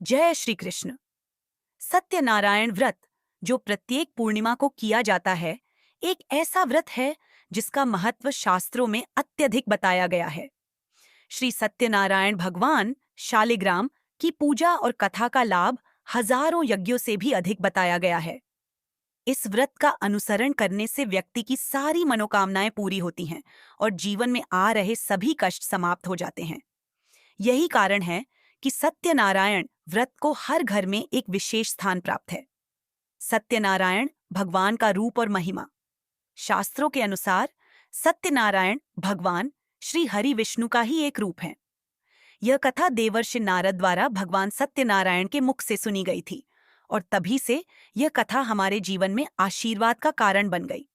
जय श्री कृष्ण। सत्यनारायण व्रत, जो प्रत्येक पूर्णिमा को किया जाता है, एक ऐसा व्रत है जिसका महत्व शास्त्रों में अत्यधिक बताया गया है। श्री सत्यनारायण भगवान शालिग्राम की पूजा और कथा का लाभ हजारों यज्ञों से भी अधिक बताया गया है। इस व्रत का अनुसरण करने से व्यक्ति की सारी मनोकामनाएं पूरी होती हैं और जीवन में आ रहे सभी कष्ट समाप्त हो जाते हैं। यही कारण है कि सत्यनारायण व्रत को हर घर में एक विशेष स्थान प्राप्त है। सत्यनारायण भगवान का रूप और महिमा। शास्त्रों के अनुसार सत्यनारायण भगवान श्री हरि विष्णु का ही एक रूप है। यह कथा देवर्षि नारद द्वारा भगवान सत्यनारायण के मुख से सुनी गई थी और तभी से यह कथा हमारे जीवन में आशीर्वाद का कारण बन गई।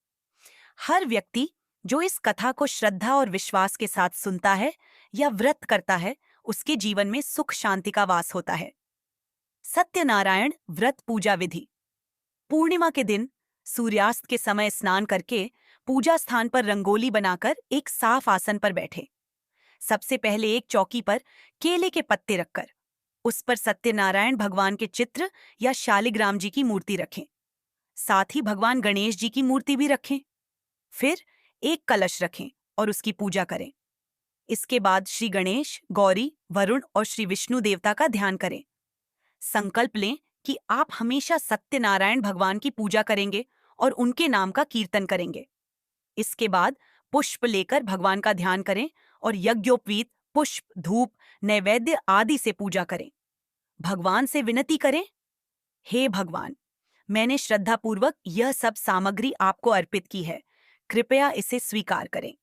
हर व्यक्ति जो इस कथा को श्रद्धा और विश्वास के साथ सुनता है या व्रत करता है, उसके जीवन में सुख शांति का वास होता है। सत्यनारायण व्रत पूजा विधि। पूर्णिमा के दिन सूर्यास्त के समय स्नान करके पूजा स्थान पर रंगोली बनाकर एक साफ आसन पर बैठे। सबसे पहले एक चौकी पर केले के पत्ते रखकर उस पर सत्यनारायण भगवान के चित्र या शालिग्राम जी की मूर्ति रखें। साथ ही भगवान गणेश जी की मूर्ति भी रखें। फिर एक कलश रखें और उसकी पूजा करें। इसके बाद श्री गणेश, गौरी, वरुण और श्री विष्णु देवता का ध्यान करें। संकल्प लें कि आप हमेशा सत्यनारायण भगवान की पूजा करेंगे और उनके नाम का कीर्तन करेंगे। इसके बाद पुष्प लेकर भगवान का ध्यान करें और यज्ञोपवीत पुष्प, धूप, नैवेद्य आदि से पूजा करें। भगवान से विनती करें, हे भगवान, मैंने श्रद्धापूर्वक यह सब सामग्री आपको अर्पित की है, कृपया इसे स्वीकार करें।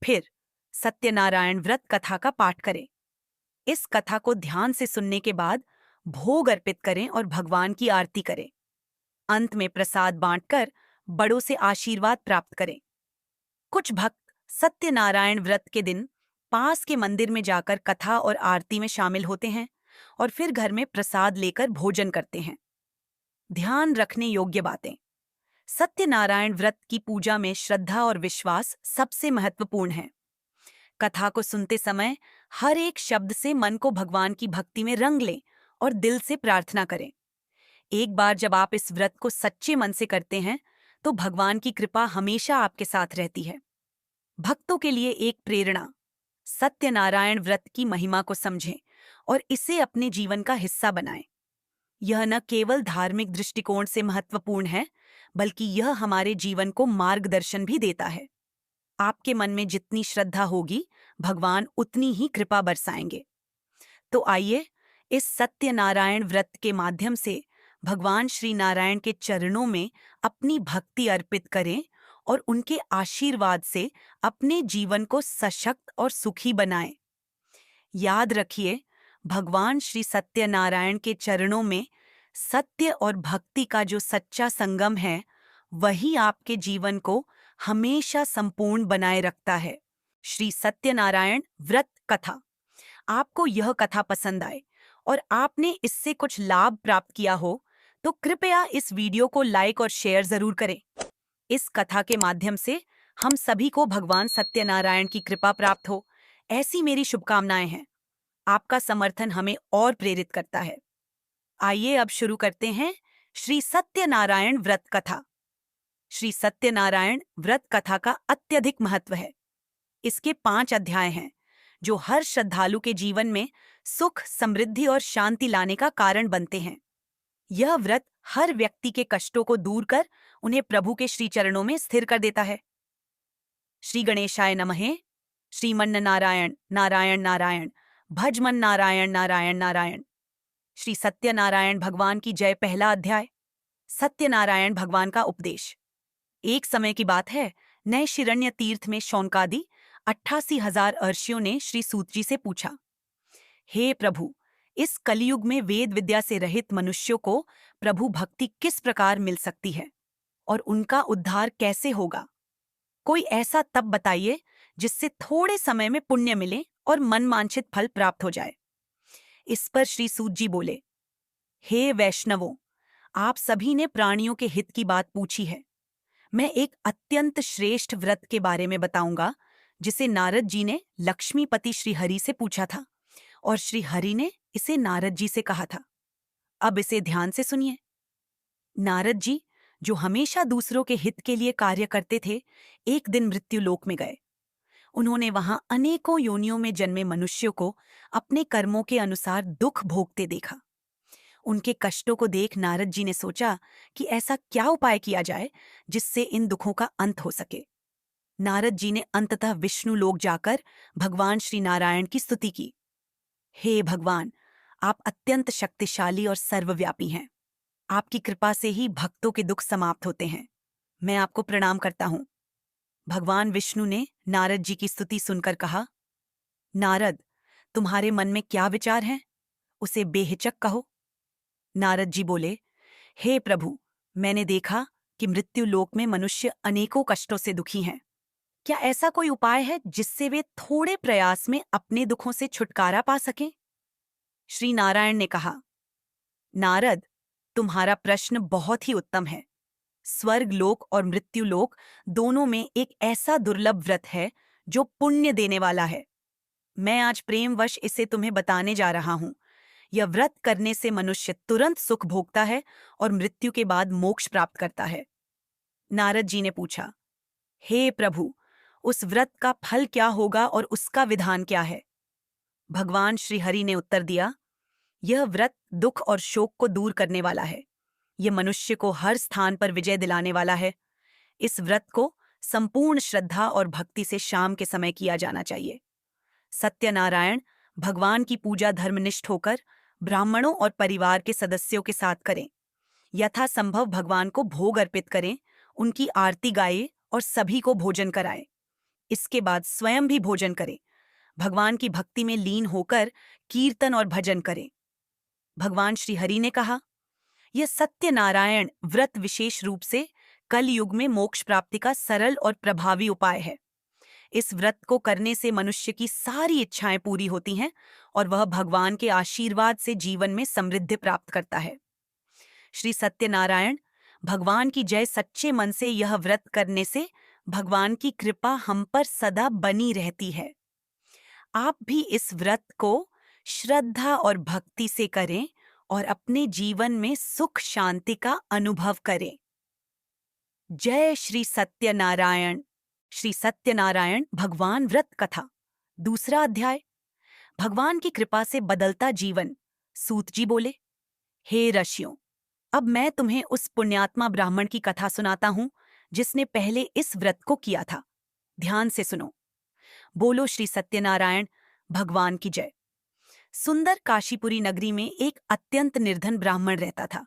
फिर सत्यनारायण व्रत कथा का पाठ करें। इस कथा को ध्यान से सुनने के बाद भोग अर्पित करें और भगवान की आरती करें। अंत में प्रसाद बांटकर बड़ों से आशीर्वाद प्राप्त करें। कुछ भक्त सत्यनारायण व्रत के दिन पास के मंदिर में जाकर कथा और आरती में शामिल होते हैं और फिर घर में प्रसाद लेकर भोजन करते हैं। ध्यान रखने योग्य बातें। सत्यनारायण व्रत की पूजा में श्रद्धा और विश्वास सबसे महत्वपूर्ण है। कथा को सुनते समय हर एक शब्द से मन को भगवान की भक्ति में रंग लें और दिल से प्रार्थना करें। एक बार जब आप इस व्रत को सच्चे मन से करते हैं, तो भगवान की कृपा हमेशा आपके साथ रहती है। भक्तों के लिए एक प्रेरणा। सत्यनारायण व्रत की महिमा को समझें और इसे अपने जीवन का हिस्सा बनाएं। यह न केवल धार्मिक दृष्टिकोण से महत्वपूर्ण है, बल्कि यह हमारे जीवन को मार्गदर्शन भी देता है। आपके मन में जितनी श्रद्धा होगी, भगवान उतनी ही कृपा बरसाएंगे। तो आइए इस सत्यनारायण व्रत के माध्यम से भगवान श्री नारायण के चरणों में अपनी भक्ति अर्पित करें और उनके आशीर्वाद से अपने जीवन को सशक्त और सुखी बनाएं। याद रखिए, भगवान श्री सत्यनारायण के चरणों में सत्य और भक्ति का जो सच्चा संगम है, वही आपके जीवन को हमेशा संपूर्ण बनाए रखता है। श्री सत्यनारायण व्रत कथा। आपको यह कथा पसंद आए और आपने इससे कुछ लाभ प्राप्त किया हो, तो कृपया इस वीडियो को लाइक और शेयर जरूर करें। इस कथा के माध्यम से हम सभी को भगवान सत्यनारायण की कृपा प्राप्त हो, ऐसी मेरी शुभकामनाएं हैं। आपका समर्थन हमें और प्रेरित करता है। आइए अब शुरू करते हैं श्री सत्यनारायण व्रत कथा। श्री सत्यनारायण व्रत कथा का अत्यधिक महत्व है। इसके 5 अध्याय हैं, जो हर श्रद्धालु के जीवन में सुख, समृद्धि और शांति लाने का कारण बनते हैं। यह व्रत हर व्यक्ति के कष्टों को दूर कर उन्हें प्रभु के श्री चरणों में स्थिर कर देता है। श्री गणेशाय नमः। श्रीमन्न नारायण नारायण नारायण, भजमन नारायण नारायण नारायण। श्री सत्यनारायण भगवान की जय। पहला अध्याय, सत्यनारायण भगवान का उपदेश। एक समय की बात है, नैशिरण्य तीर्थ में शौनकादि 88,000 अर्षियों ने श्री सूत जी से पूछा, हे प्रभु, इस कलयुग में वेद विद्या से रहित मनुष्यों को प्रभु भक्ति किस प्रकार मिल सकती है और उनका उद्धार कैसे होगा? कोई ऐसा तप बताइए जिससे थोड़े समय में पुण्य मिले और मनवांछित फल प्राप्त हो जाए। इस पर श्री सूत जी बोले, हे वैष्णवों, आप सभी ने प्राणियों के हित की बात पूछी है। मैं एक अत्यंत श्रेष्ठ व्रत के बारे में बताऊंगा, जिसे नारद जी ने लक्ष्मीपति श्री हरि से पूछा था और श्री हरि ने इसे नारद जी से कहा था। अब इसे ध्यान से सुनिए। नारद जी, जो हमेशा दूसरों के हित के लिए कार्य करते थे, एक दिन मृत्यु लोक में गए। उन्होंने वहां अनेकों योनियों में जन्मे मनुष्यों को अपने कर्मों के अनुसार दुख भोगते देखा। उनके कष्टों को देख नारद जी ने सोचा कि ऐसा क्या उपाय किया जाए जिससे इन दुखों का अंत हो सके। नारद जी ने अंततः विष्णु लोक जाकर भगवान श्री नारायण की स्तुति की। हे भगवान, आप अत्यंत शक्तिशाली और सर्वव्यापी हैं। आपकी कृपा से ही भक्तों के दुख समाप्त होते हैं। मैं आपको प्रणाम करता हूँ। भगवान विष्णु ने नारद जी की स्तुति सुनकर कहा, नारद, तुम्हारे मन में क्या विचार हैं? उसे बेहिचक कहो। नारद जी बोले, हे प्रभु, मैंने देखा कि मृत्यु लोक में मनुष्य अनेकों कष्टों से दुखी हैं। क्या ऐसा कोई उपाय है जिससे वे थोड़े प्रयास में अपने दुखों से छुटकारा पा सकें? श्री नारायण ने कहा, नारद, तुम्हारा प्रश्न बहुत ही उत्तम है। स्वर्ग लोक और मृत्यु लोक दोनों में एक ऐसा दुर्लभ व्रत है जो पुण्य देने वाला है। मैं आज प्रेमवश इसे तुम्हें बताने जा रहा हूं। यह व्रत करने से मनुष्य तुरंत सुख भोगता है और मृत्यु के बाद मोक्ष प्राप्त करता है। नारद जी ने पूछा, हे प्रभु, उस व्रत का फल क्या होगा और उसका विधान क्या है? भगवान श्री हरि ने उत्तर दिया, यह व्रत दुख और शोक को दूर करने वाला है। यह मनुष्य को हर स्थान पर विजय दिलाने वाला है। इस व्रत को संपूर्ण श्रद्धा और भक्ति से शाम के समय किया जाना चाहिए। सत्यनारायण भगवान की पूजा धर्मनिष्ठ होकर ब्राह्मणों और परिवार के सदस्यों के साथ करें। यथासंभव भगवान को भोग अर्पित करें, उनकी आरती गाएं और सभी को भोजन कराएं। इसके बाद स्वयं भी भोजन करें। भगवान की भक्ति में लीन होकर कीर्तन और भजन करें। भगवान श्री हरि ने कहा, यह सत्यनारायण व्रत विशेष रूप से कलयुग में मोक्ष प्राप्ति का सरल और प्रभावी उपाय है। इस व्रत को करने से मनुष्य की सारी इच्छाएं पूरी होती हैं और वह भगवान के आशीर्वाद से जीवन में समृद्धि प्राप्त करता है। श्री सत्यनारायण भगवान की जय। सच्चे मन से यह व्रत करने से भगवान की कृपा हम पर सदा बनी रहती है। आप भी इस व्रत को श्रद्धा और भक्ति से करें और अपने जीवन में सुख शांति का अनुभव करें। जय श्री सत्यनारायण। श्री सत्यनारायण भगवान व्रत कथा, दूसरा अध्याय। भगवान की कृपा से बदलता जीवन। सूत जी बोले, हे ऋषियों, अब मैं तुम्हें उस पुण्यात्मा ब्राह्मण की कथा सुनाता हूं जिसने पहले इस व्रत को किया था। ध्यान से सुनो। बोलो श्री सत्यनारायण भगवान की जय। सुंदर काशीपुरी नगरी में एक अत्यंत निर्धन ब्राह्मण रहता था।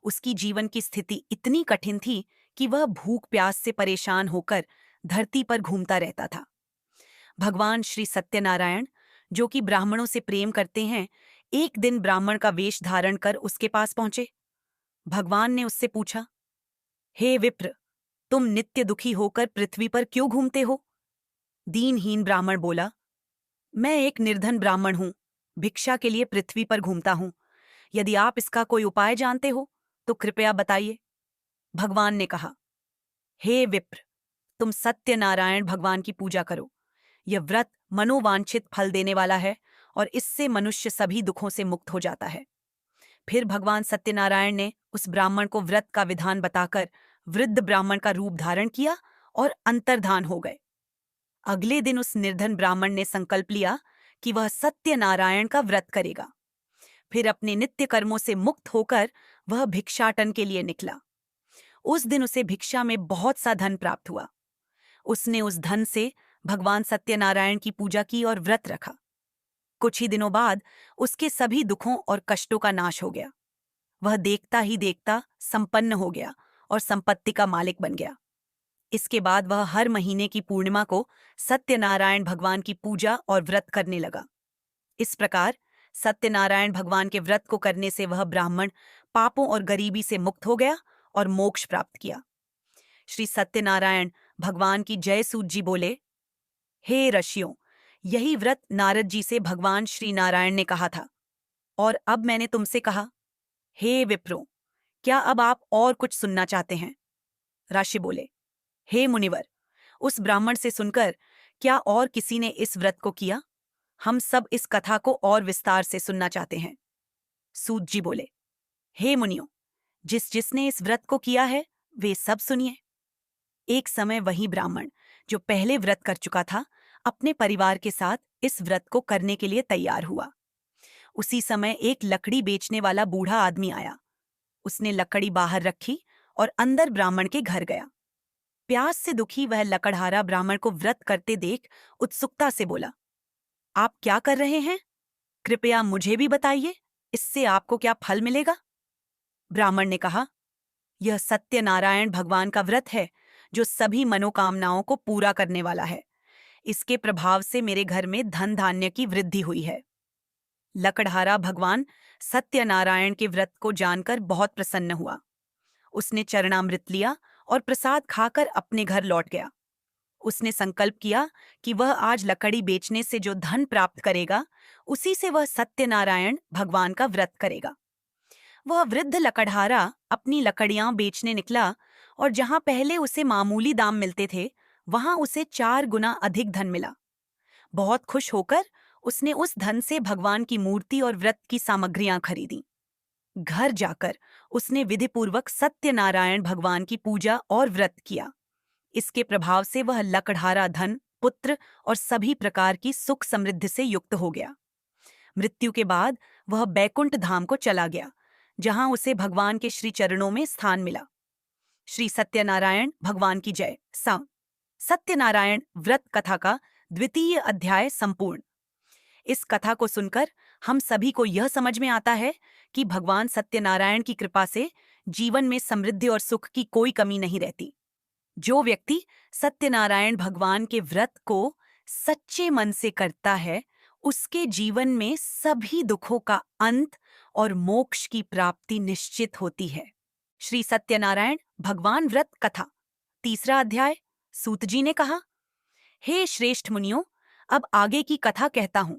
उसकी जीवन की स्थिति इतनी कठिन थी कि वह भूख प्यास से परेशान होकर धरती पर घूमता रहता था। भगवान श्री सत्यनारायण, जो कि ब्राह्मणों से प्रेम करते हैं, एक दिन ब्राह्मण का वेश धारण कर उसके पास पहुंचे। भगवान ने उससे पूछा, हे विप्र, तुम नित्य दुखी होकर पृथ्वी पर क्यों घूमते हो? दीनहीन ब्राह्मण बोला, मैं एक निर्धन ब्राह्मण हूं, भिक्षा के लिए पृथ्वी पर घूमता हूं। यदि आप इसका कोई उपाय जानते हो तो कृपया बताइए। भगवान ने कहा, हे विप्र, तुम सत्यनारायण भगवान की पूजा करो। यह व्रत मनोवांछित फल देने वाला है और इससे मनुष्य सभी दुखों से मुक्त हो जाता है। फिर भगवान सत्यनारायण ने उस ब्राह्मण को व्रत का विधान बताकर वृद्ध ब्राह्मण का रूप धारण किया और अंतर्धान हो गए। अगले दिन उस निर्धन ब्राह्मण ने संकल्प लिया कि वह सत्यनारायण का व्रत करेगा। फिर अपने नित्य कर्मों से मुक्त होकर वह भिक्षाटन के लिए निकला। उस दिन उसे भिक्षा में बहुत सा धन प्राप्त हुआ। उसने उस धन से भगवान सत्यनारायण की पूजा की और व्रत रखा। कुछ ही दिनों बाद उसके सभी दुखों और कष्टों का नाश हो गया। वह देखता ही देखता संपन्न हो गया और संपत्ति का मालिक बन गया। इसके बाद वह हर महीने की पूर्णिमा को सत्यनारायण भगवान की पूजा और व्रत करने लगा। इस प्रकार सत्यनारायण भगवान के व्रत को करने से वह ब्राह्मण पापों और गरीबी से मुक्त हो गया और मोक्ष प्राप्त किया। श्री सत्यनारायण भगवान की जय। सूत जी बोले, हे ऋषियों, यही व्रत नारद जी से भगवान श्री नारायण ने कहा था और अब मैंने तुमसे कहा। हे विप्रो, क्या अब आप और कुछ सुनना चाहते हैं? ऋषि बोले, हे मुनिवर, उस ब्राह्मण से सुनकर क्या और किसी ने इस व्रत को किया? हम सब इस कथा को और विस्तार से सुनना चाहते हैं। सूत जी बोले, हे मुनियों, जिसने इस व्रत को किया है वे सब सुनिए। एक समय वही ब्राह्मण जो पहले व्रत कर चुका था अपने परिवार के साथ इस व्रत को करने के लिए तैयार हुआ। उसी समय एक लकड़ी बेचने वाला बूढ़ा आदमी आया। उसने लकड़ी बाहर रखी और अंदर ब्राह्मण के घर गया। प्यास से दुखी वह लकड़हारा ब्राह्मण को व्रत करते देख उत्सुकता से बोला, आप क्या कर रहे हैं? कृपया मुझे भी बताइए, इससे आपको क्या फल मिलेगा? ब्राह्मण ने कहा, यह सत्यनारायण भगवान का व्रत है जो सभी मनोकामनाओं को पूरा करने वाला है। इसके प्रभाव से मेरे घर में धन धान्य की वृद्धि हुई है। लकड़हारा भगवान सत्यनारायण के व्रत को जानकर बहुत प्रसन्न हुआ। उसने चरणामृत लिया और प्रसाद खाकर अपने घर लौट गया। उसने संकल्प किया कि वह आज लकड़ी बेचने से जो धन प्राप्त करेगा उसी से वह सत्यनारायण भगवान का व्रत करेगा। वह वृद्ध लकड़हारा अपनी लकड़ियां बेचने निकला और जहां पहले उसे मामूली दाम मिलते थे वहां उसे 4 गुना अधिक धन मिला। बहुत खुश होकर उसने उस धन से भगवान की मूर्ति और व्रत की सामग्रियां खरीदी। घर जाकर उसने विधिपूर्वक सत्यनारायण भगवान की पूजा और व्रत किया। इसके प्रभाव से वह लकड़हारा धन, पुत्र और सभी प्रकार की सुख समृद्धि से युक्त हो गया। मृत्यु के बाद वह बैकुंठ धाम को चला गया, जहां उसे भगवान के श्री चरणों में स्थान मिला। श्री सत्यनारायण भगवान की जय। सत्यनारायण व्रत कथा का 2वां अध्याय संपूर्ण। इस कथा को सुनकर हम सभी को यह समझ में आता है कि भगवान सत्यनारायण की कृपा से जीवन में समृद्धि और सुख की कोई कमी नहीं रहती। जो व्यक्ति सत्यनारायण भगवान के व्रत को सच्चे मन से करता है उसके जीवन में सभी दुखों का अंत और मोक्ष की प्राप्ति निश्चित होती है। श्री सत्यनारायण भगवान व्रत कथा 3 अध्याय। सूत जी ने कहा, हे श्रेष्ठ मुनियों, अब आगे की कथा कहता हूं।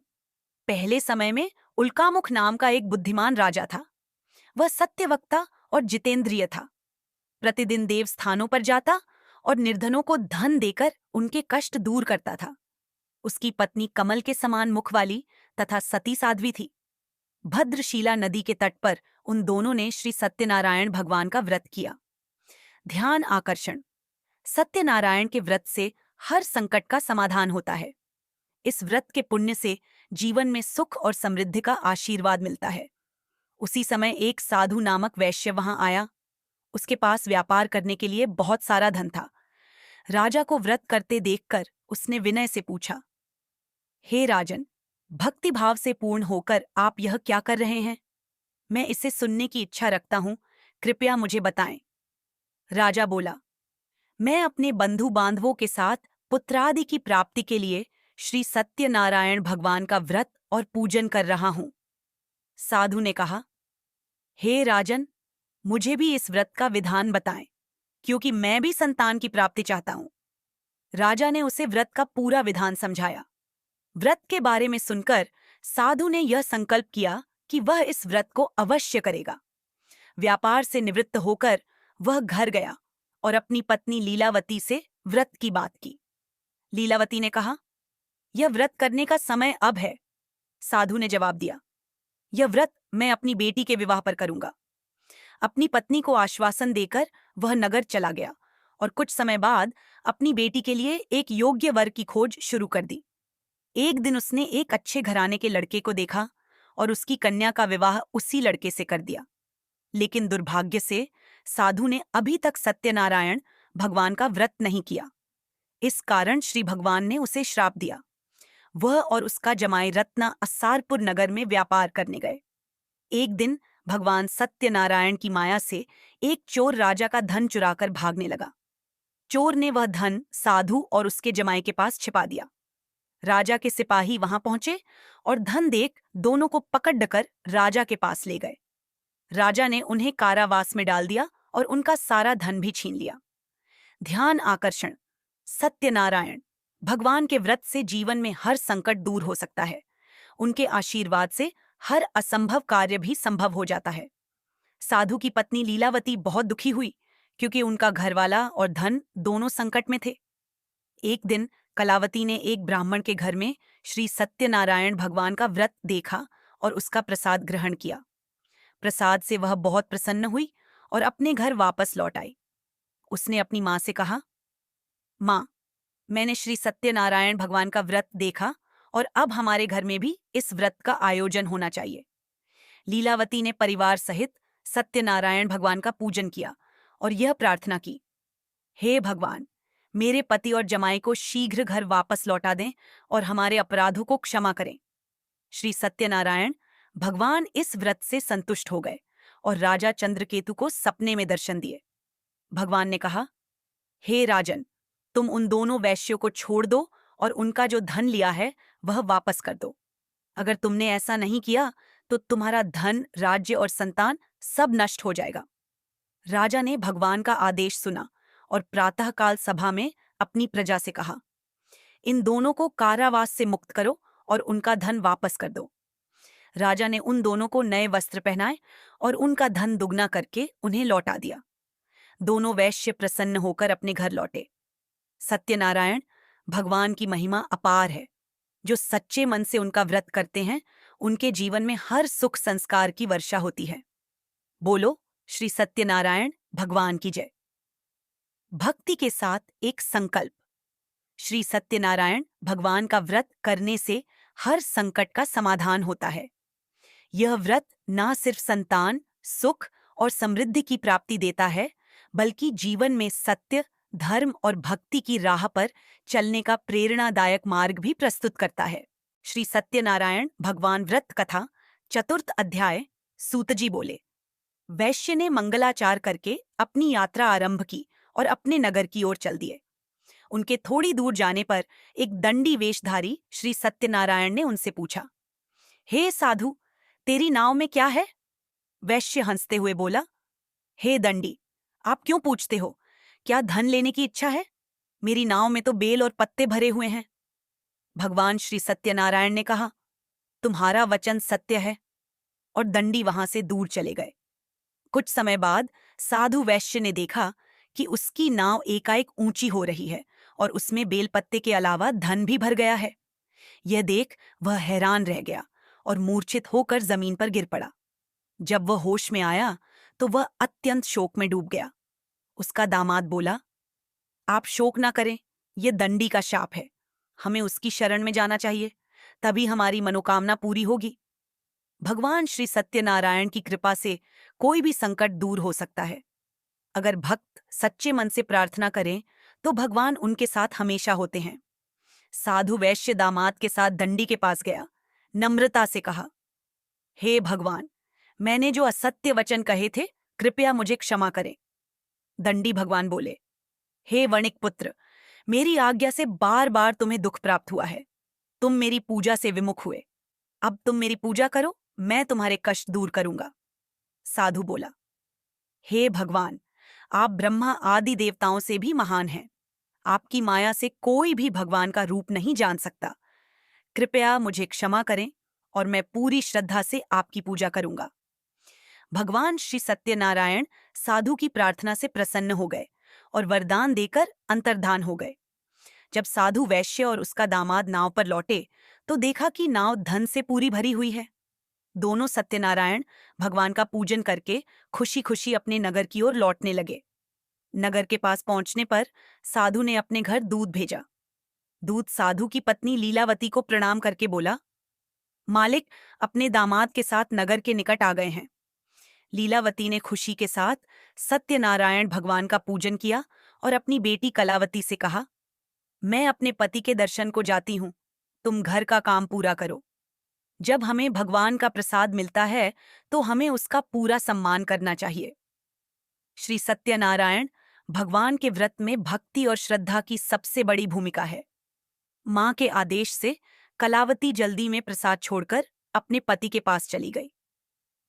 पहले समय में उल्कामुख नाम का एक बुद्धिमान राजा था। वह सत्यवक्ता और जितेंद्रिय था। प्रतिदिन देव स्थानों पर जाता और निर्धनों को धन देकर उनके कष्ट दूर करता था। उसकी पत्नी कमल के समान मुख वाली तथा सती साध्वी थी। भद्रशीला नदी के तट पर उन दोनों ने श्री सत्यनारायण भगवान का व्रत किया। ध्यान आकर्षण। सत्यनारायण के व्रत से हर संकट का समाधान होता है। इस व्रत के पुण्य से जीवन में सुख और समृद्धि का आशीर्वाद मिलता है। उसी समय एक साधु नामक वैश्य वहां आया। उसके पास व्यापार करने के लिए बहुत सारा धन था। राजा को व्रत करते देखकर उसने विनय से पूछा, हे राजन, भक्ति भाव से पूर्ण होकर आप यह क्या कर रहे हैं? मैं इसे सुनने की इच्छा रखता हूं, कृपया मुझे बताएं। राजा बोला, मैं अपने बंधु बांधवों के साथ पुत्रादि की प्राप्ति के लिए श्री सत्यनारायण भगवान का व्रत और पूजन कर रहा हूं। साधु ने कहा, हे राजन, मुझे भी इस व्रत का विधान बताएं, क्योंकि मैं भी संतान की प्राप्ति चाहता हूं। राजा ने उसे व्रत का पूरा विधान समझाया। व्रत के बारे में सुनकर साधु ने यह संकल्प किया कि वह इस व्रत को अवश्य करेगा। व्यापार से निवृत्त होकर वह घर गया और अपनी पत्नी लीलावती से व्रत की बात की। लीलावती ने कहा, यह व्रत करने का समय अब है। साधु ने जवाब दिया, यह व्रत मैं अपनी बेटी के विवाह पर करूंगा। अपनी पत्नी को आश्वासन देकर वह नगर चला गया और कुछ समय बाद अपनी बेटी के लिए एक योग्य वर की खोज शुरू कर दी। एक दिन उसने एक अच्छे घराने के लड़के को देखा और उसकी कन्या का विवाह उसी लड़के से कर दिया। लेकिन दुर्भाग्य से साधु ने अभी तक सत्यनारायण भगवान का व्रत नहीं किया। इस कारण श्री भगवान ने उसे श्राप दिया। वह और उसका जमाई रत्ना असारपुर नगर में व्यापार करने गए। एक दिन भगवान सत्यनारायण की माया से एक चोर राजा का धन चुराकर भागने लगा। चोर ने वह धन साधु और उसके जमाई के पास छिपा दिया। राजा के सिपाही वहां पहुंचे और धन देख दोनों को पकड़ राजा के पास ले गए। राजा ने उन्हें कारावास में डाल दिया और उनका सारा धन भी छीन लिया। ध्यान आकर्षण। सत्यनारायण भगवान के व्रत से जीवन में हर संकट दूर हो सकता है। उनके आशीर्वाद से हर असंभव कार्य भी संभव हो जाता है। साधु की पत्नी लीलावती बहुत दुखी हुई क्योंकि उनका घरवाला और धन दोनों संकट में थे। एक दिन कलावती ने एक ब्राह्मण के घर में श्री सत्यनारायण भगवान का व्रत देखा और उसका प्रसाद ग्रहण किया। प्रसाद से वह बहुत प्रसन्न हुई और अपने घर वापस लौट आई। उसने अपनी माँ से कहा, माँ, मैंने श्री सत्यनारायण भगवान का व्रत देखा और अब हमारे घर में भी इस व्रत का आयोजन होना चाहिए। लीलावती ने परिवार सहित सत्यनारायण भगवान का पूजन किया और यह प्रार्थना की, हे भगवान, मेरे पति और जमाई को शीघ्र घर वापस लौटा दें और हमारे अपराधों को क्षमा करें। श्री सत्यनारायण भगवान इस व्रत से संतुष्ट हो गए और राजा चंद्रकेतु को सपने में दर्शन दिए। भगवान ने कहा, हे राजन, तुम उन दोनों वैश्यों को छोड़ दो और उनका जो धन लिया है वह वापस कर दो। अगर तुमने ऐसा नहीं किया तो तुम्हारा धन, राज्य और संतान सब नष्ट हो जाएगा। राजा ने भगवान का आदेश सुना और प्रातःकाल सभा में अपनी प्रजा से कहा, इन दोनों को कारावास से मुक्त करो और उनका धन वापस कर दो। राजा ने उन दोनों को नए वस्त्र पहनाए और उनका धन दुगना करके उन्हें लौटा दिया। दोनों वैश्य प्रसन्न होकर अपने घर लौटे। सत्यनारायण भगवान की महिमा अपार है। जो सच्चे मन से उनका व्रत करते हैं, उनके जीवन में हर सुख संस्कार की वर्षा होती है। बोलो श्री सत्यनारायण भगवान की जय। भक्ति के साथ एक संकल्प। श्री सत्यनारायण भगवान का व्रत करने से हर संकट का समाधान होता है। यह व्रत न सिर्फ संतान, सुख और समृद्धि की प्राप्ति देता है, बल्कि जीवन में सत्य, धर्म और भक्ति की राह पर चलने का प्रेरणादायक मार्ग भी प्रस्तुत करता है। श्री सत्यनारायण भगवान व्रत कथा, चतुर्थ अध्याय। सूतजी बोले, वैश्य ने मंगलाचार करके अपनी यात्रा आरंभ की और अपने नगर की ओर चल दिए। उनके थोड़ी दूर जाने पर एक दंडी वेशधारी श्री सत्यनारायण ने उनसे पूछा, हे साधु, तेरी नाव में क्या है? वैश्य हंसते हुए बोला, हे दंडी, आप क्यों पूछते हो? क्या धन लेने की इच्छा है? मेरी नाव में तो बेल और पत्ते भरे हुए हैं। भगवान श्री सत्यनारायण ने कहा, तुम्हारा वचन सत्य है, और दंडी वहां से दूर चले गए। कुछ समय बाद साधु वैश्य ने देखा कि उसकी नाव एकाएक ऊंची हो रही है और उसमें बेलपत्ते के अलावा धन भी भर गया है। यह देख वह हैरान रह गया और मूर्छित होकर जमीन पर गिर पड़ा। जब वह होश में आया तो वह अत्यंत शोक में डूब गया। उसका दामाद बोला, आप शोक ना करें, यह दंडी का शाप है। हमें उसकी शरण में जाना चाहिए, तभी हमारी मनोकामना पूरी होगी। भगवान श्री सत्यनारायण की कृपा से कोई भी संकट दूर हो सकता है। अगर भक्त सच्चे मन से प्रार्थना करें तो भगवान उनके साथ हमेशा होते हैं। साधु वैश्य दामाद के साथ दंडी के पास गया, नम्रता से कहा, हे भगवान, मैंने जो असत्य वचन कहे थे, कृपया मुझे क्षमा करें। दंडी भगवान बोले, हे वणिक पुत्र, मेरी आज्ञा से बार बार तुम्हें दुख प्राप्त हुआ है। तुम मेरी पूजा से विमुख हुए। अब तुम मेरी पूजा करो, मैं तुम्हारे कष्ट दूर करूंगा। साधु बोला, हे भगवान, आप ब्रह्मा आदि देवताओं से भी महान हैं। आपकी माया से कोई भी भगवान का रूप नहीं जान सकता। कृपया मुझे क्षमा करें और मैं पूरी श्रद्धा से आपकी पूजा करूंगा। भगवान श्री सत्यनारायण साधु की प्रार्थना से प्रसन्न हो गए और वरदान देकर अंतर्धान हो गए। जब साधु वैश्य और उसका दामाद नाव पर लौटे तो देखा कि नाव धन से पूरी भरी हुई है। दोनों सत्यनारायण भगवान का पूजन करके खुशी खुशी अपने नगर की ओर लौटने लगे। नगर के पास पहुंचने पर साधु ने अपने घर दूध भेजा। दूध साधु की पत्नी लीलावती को प्रणाम करके बोला, मालिक अपने दामाद के साथ नगर के निकट आ गए हैं। लीलावती ने खुशी के साथ सत्यनारायण भगवान का पूजन किया और अपनी बेटी कलावती से कहा, मैं अपने पति के दर्शन को जाती हूं, तुम घर का काम पूरा करो। जब हमें भगवान का प्रसाद मिलता है तो हमें उसका पूरा सम्मान करना चाहिए। श्री सत्यनारायण भगवान के व्रत में भक्ति और श्रद्धा की सबसे बड़ी भूमिका है। मां के आदेश से कलावती जल्दी में प्रसाद छोड़कर अपने पति के पास चली गई।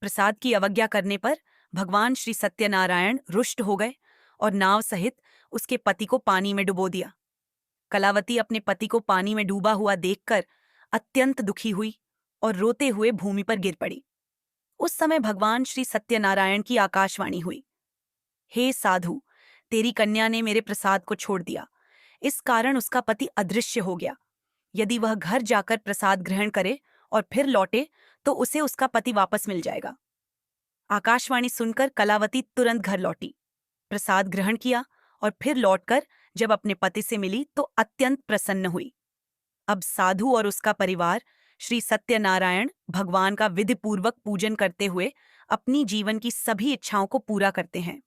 प्रसाद की अवज्ञा करने पर भगवान श्री सत्यनारायण रुष्ट हो गए और नाव सहित उसके पति को पानी में डुबो दिया। कलावती अपने पति को पानी में डूबा हुआ देखकर अत्यंत दुखी हुई और रोते हुए भूमि पर गिर पड़ी। उस समय भगवान श्री सत्यनारायण की आकाशवाणी हुई, हे साधु, तेरी कन्या ने मेरे प्रसाद को छोड़ दिया। इस कारण उसका पति अदृश्य हो गया। यदि वह घर जाकर प्रसाद ग्रहण करे और फिर लौटे तो उसे उसका पति वापस मिल जाएगा। आकाशवाणी सुनकर कलावती तुरंत घर लौटी, प्रसाद ग्रहण किया और फिर लौटकर जब अपने पति से मिली तो अत्यंत प्रसन्न हुई। अब साधु और उसका परिवार श्री सत्यनारायण भगवान का विधिपूर्वक पूजन करते हुए अपनी जीवन की सभी इच्छाओं को पूरा करते हैं।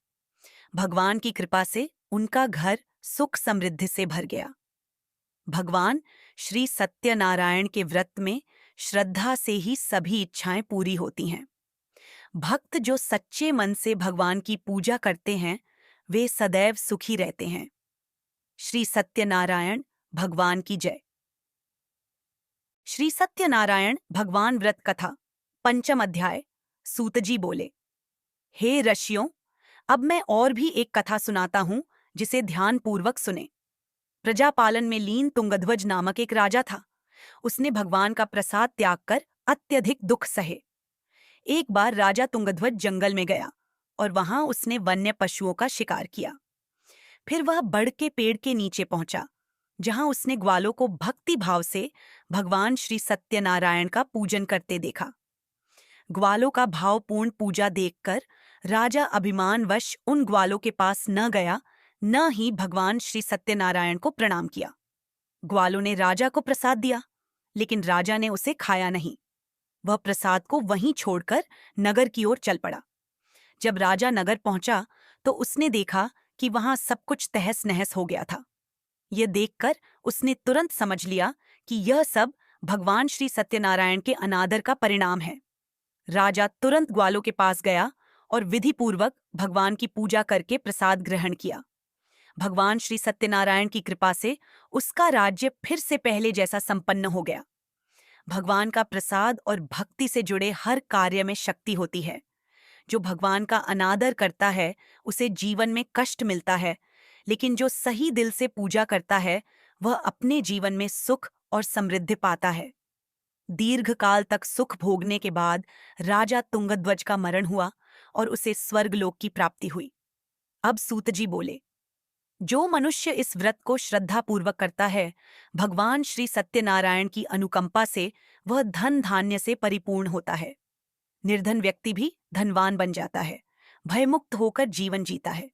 भगवान की कृपा से उनका घर सुख समृद्धि से भर गया। भगवान श्री सत्यनारायण के व्रत में श्रद्धा से ही सभी इच्छाएं पूरी होती हैं। भक्त जो सच्चे मन से भगवान की पूजा करते हैं वे सदैव सुखी रहते हैं। श्री सत्यनारायण भगवान की जय। श्री सत्यनारायण भगवान व्रत कथा, पंचम अध्याय। सूतजी बोले, हे ऋषियों, अब मैं और भी एक कथा सुनाता हूं जिसे ध्यानपूर्वक सुने। प्रजापालन में लीन तुंगध्वज नामक एक राजा था। उसने भगवान का प्रसाद त्याग कर अत्यधिक दुख सहे। एक बार राजा तुंगध्वज जंगल में गया और वहां उसने वन्य पशुओं का शिकार किया। फिर वह बड़ के पेड़ के नीचे पहुंचा, जहां उसने ग्वालों को भक्ति भाव से भगवान श्री सत्यनारायण का पूजन करते देखा। ग्वालों का भावपूर्ण पूजा देखकर राजा अभिमानवश उन ग्वालों के पास न गया, न ही भगवान श्री सत्यनारायण को प्रणाम किया। ग्वालों ने राजा को प्रसाद दिया, लेकिन राजा ने उसे खाया नहीं। वह प्रसाद को वहीं छोड़कर नगर की ओर चल पड़ा। जब राजा नगर पहुंचा तो उसने देखा कि वहां सब कुछ तहस नहस हो गया था। यह देखकर उसने तुरंत समझ लिया कि यह सब भगवान श्री सत्यनारायण के अनादर का परिणाम है। राजा तुरंत ग्वालों के पास गया और विधिपूर्वक भगवान की पूजा करके प्रसाद ग्रहण किया। भगवान श्री सत्यनारायण की कृपा से उसका राज्य फिर से पहले जैसा संपन्न हो गया। भगवान का प्रसाद और भक्ति से जुड़े हर कार्य में शक्ति होती है। जो भगवान का अनादर करता है उसे जीवन में कष्ट मिलता है, लेकिन जो सही दिल से पूजा करता है वह अपने जीवन में सुख और समृद्धि पाता है। दीर्घकाल तक सुख भोगने के बाद राजा तुंगध्वज का मरण हुआ और उसे स्वर्गलोक की प्राप्ति हुई। अब सूतजी बोले, जो मनुष्य इस व्रत को श्रद्धापूर्वक करता है, भगवान श्री सत्यनारायण की अनुकंपा से वह धन धान्य से परिपूर्ण होता है। निर्धन व्यक्ति भी धनवान बन जाता है, भयमुक्त होकर जीवन जीता है।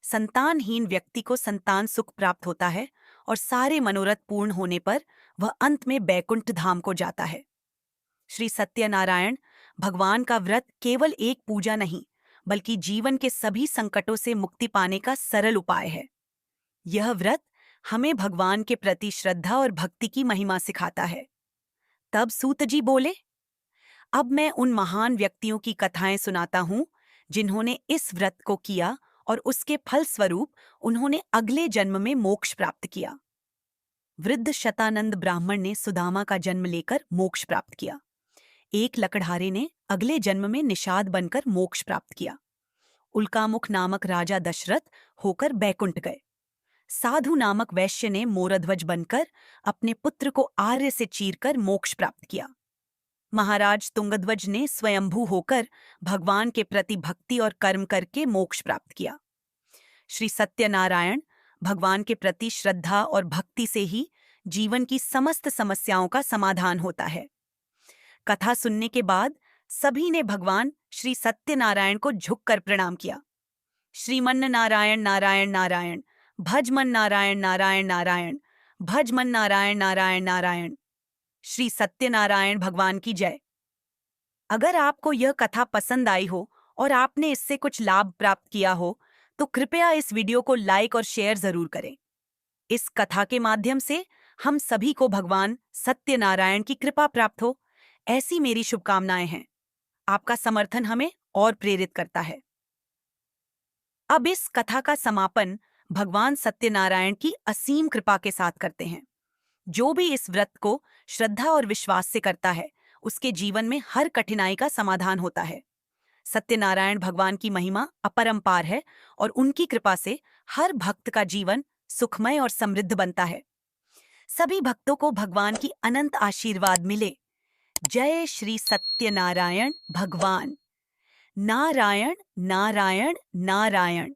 संतानहीन व्यक्ति को संतान सुख प्राप्त होता है और सारे मनोरथ पूर्ण होने पर वह अंत में बैकुंठ धाम को जाता है। श्री सत्यनारायण भगवान का व्रत केवल एक पूजा नहीं, बल्कि जीवन के सभी संकटों से मुक्ति पाने का सरल उपाय है। यह व्रत हमें भगवान के प्रति श्रद्धा और भक्ति की महिमा सिखाता है। तब सूतजी बोले, अब मैं उन महान व्यक्तियों की कथाएं सुनाता हूं जिन्होंने इस व्रत को किया और उसके फलस्वरूप उन्होंने अगले जन्म में मोक्ष प्राप्त किया। वृद्ध शतानंद ब्राह्मण ने सुदामा का जन्म लेकर मोक्ष प्राप्त किया। एक लकड़हारे ने अगले जन्म में निषाद बनकर मोक्ष प्राप्त किया। उल्कामुख नामक राजा दशरथ होकर बैकुंठ गए। साधु नामक वैश्य ने मोरध्वज बनकर अपने पुत्र को आर्य से चीरकर मोक्ष प्राप्त किया। महाराज तुंगध्वज ने स्वयंभू होकर भगवान के प्रति भक्ति और कर्म करके मोक्ष प्राप्त किया। श्री सत्यनारायण भगवान के प्रति श्रद्धा और भक्ति से ही जीवन की समस्त समस्याओं का समाधान होता है। कथा सुनने के बाद सभी ने भगवान श्री सत्यनारायण को झुककर प्रणाम किया। श्रीमन नारायण नारायण नारायण, भजमन नारायण नारायण नारायण, भजमन नारायण नारायण नारायण। श्री सत्यनारायण भगवान की जय। अगर आपको यह कथा पसंद आई हो और आपने इससे कुछ लाभ प्राप्त किया हो तो कृपया इस वीडियो को लाइक और शेयर जरूर करें। इस कथा के माध्यम से हम सभी को भगवान सत्यनारायण की कृपा प्राप्त हो, ऐसी मेरी शुभकामनाएं हैं। आपका समर्थन हमें और प्रेरित करता है। अब इस कथा का समापन भगवान सत्यनारायण की असीम कृपा के साथ करते हैं। जो भी इस व्रत को श्रद्धा और विश्वास से करता है उसके जीवन में हर कठिनाई का समाधान होता है। सत्यनारायण भगवान की महिमा अपरंपार है और उनकी कृपा से हर भक्त का जीवन सुखमय और समृद्ध बनता है। सभी भक्तों को भगवान की अनंत आशीर्वाद मिले। जय श्री सत्यनारायण भगवान। नारायण नारायण नारायण।